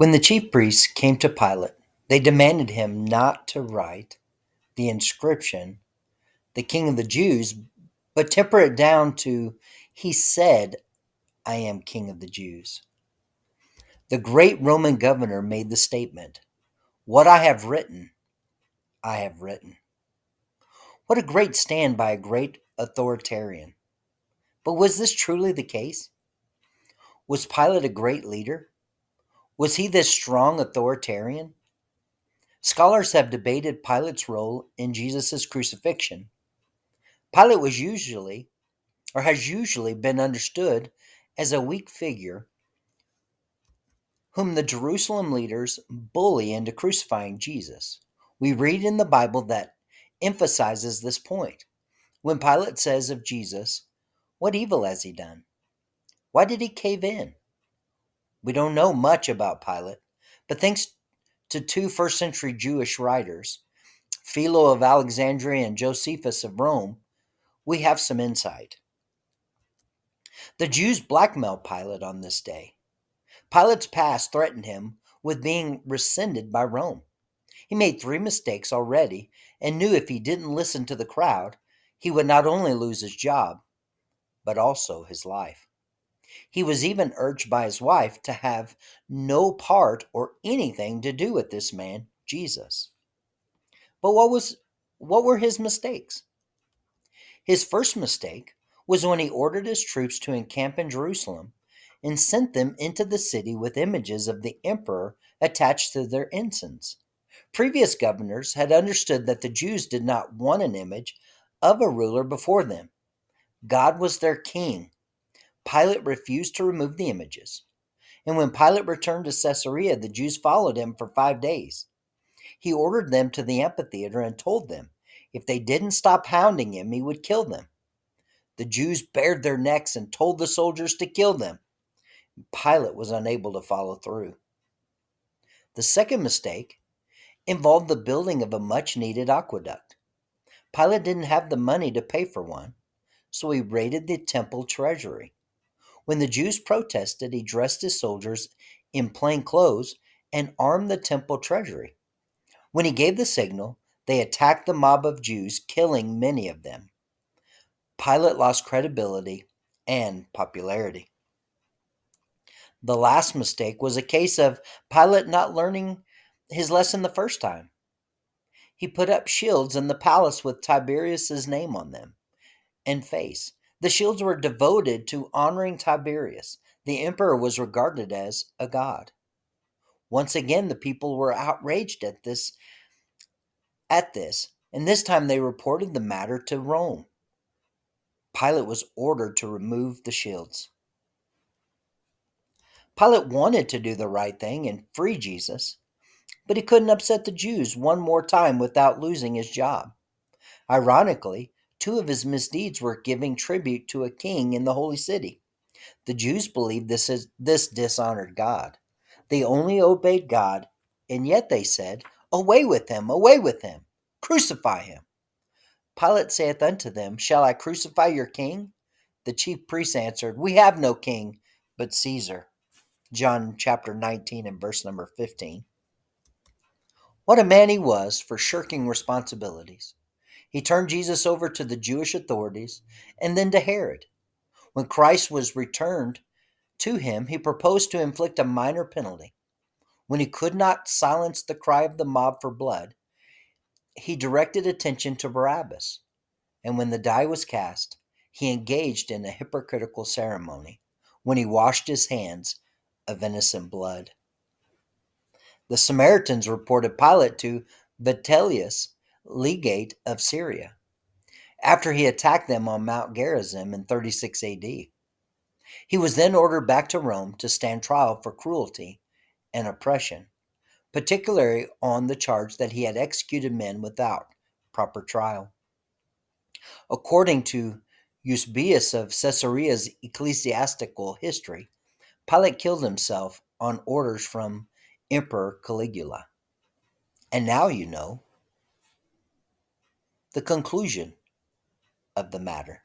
When the chief priests came to Pilate, they demanded him not to write the inscription, the King of the Jews, but temper it down to, he said, I am King of the Jews. The great Roman governor made the statement, what I have written, I have written. What a great stand by a great authoritarian. But was this truly the case? Was Pilate a great leader? Was he this strong authoritarian? Scholars have debated Pilate's role in Jesus' crucifixion. Pilate was usually, or has usually been understood as a weak figure whom the Jerusalem leaders bully into crucifying Jesus. We read in the Bible that emphasizes this point. When Pilate says of Jesus, what evil has he done? Why did he cave in? We don't know much about Pilate, but thanks to two first century Jewish writers, Philo of Alexandria and Josephus of Rome, we have some insight. The Jews blackmailed Pilate on this day. Pilate's past threatened him with being rescinded by Rome. He made three mistakes already and knew if he didn't listen to the crowd, he would not only lose his job, but also his life. He was even urged by his wife to have no part or anything to do with this man, Jesus. But what were his mistakes? His first mistake was when he ordered his troops to encamp in Jerusalem and sent them into the city with images of the emperor attached to their ensigns. Previous governors had understood that the Jews did not want an image of a ruler before them. God was their king. Pilate refused to remove the images. And when Pilate returned to Caesarea, the Jews followed him for 5 days. He ordered them to the amphitheater and told them if they didn't stop hounding him, he would kill them. The Jews bared their necks and told the soldiers to kill them. Pilate was unable to follow through. The second mistake involved the building of a much needed aqueduct. Pilate didn't have the money to pay for one, so he raided the temple treasury. When the Jews protested, he dressed his soldiers in plain clothes and armed the temple treasury. When he gave the signal, they attacked the mob of Jews, killing many of them. Pilate lost credibility and popularity. The last mistake was a case of Pilate not learning his lesson the first time. He put up shields in the palace with Tiberius's name on them and face. The shields were devoted to honoring Tiberius. The emperor was regarded as a god. Once again, the people were outraged at this, and this time they reported the matter to Rome. Pilate was ordered to remove the shields. Pilate wanted to do the right thing and free Jesus, but he couldn't upset the Jews one more time without losing his job. Ironically, two of his misdeeds were giving tribute to a king in the holy city. The Jews believed this dishonored God. They only obeyed God, and yet they said, away with him, crucify him. Pilate saith unto them, shall I crucify your king? The chief priests answered, we have no king but Caesar. John chapter 19 and verse number 15. What a man he was for shirking responsibilities. He turned Jesus over to the Jewish authorities and then to Herod. When Christ was returned to him, he proposed to inflict a minor penalty. When he could not silence the cry of the mob for blood, he directed attention to Barabbas. And when the die was cast, he engaged in a hypocritical ceremony when he washed his hands of innocent blood. The Samaritans reported Pilate to Vitellius, legate of Syria, after he attacked them on Mount Gerizim in 36 AD. He was then ordered back to Rome to stand trial for cruelty and oppression, particularly on the charge that he had executed men without proper trial. According to Eusebius of Caesarea's ecclesiastical history, Pilate killed himself on orders from Emperor Caligula. And now you know the conclusion of the matter.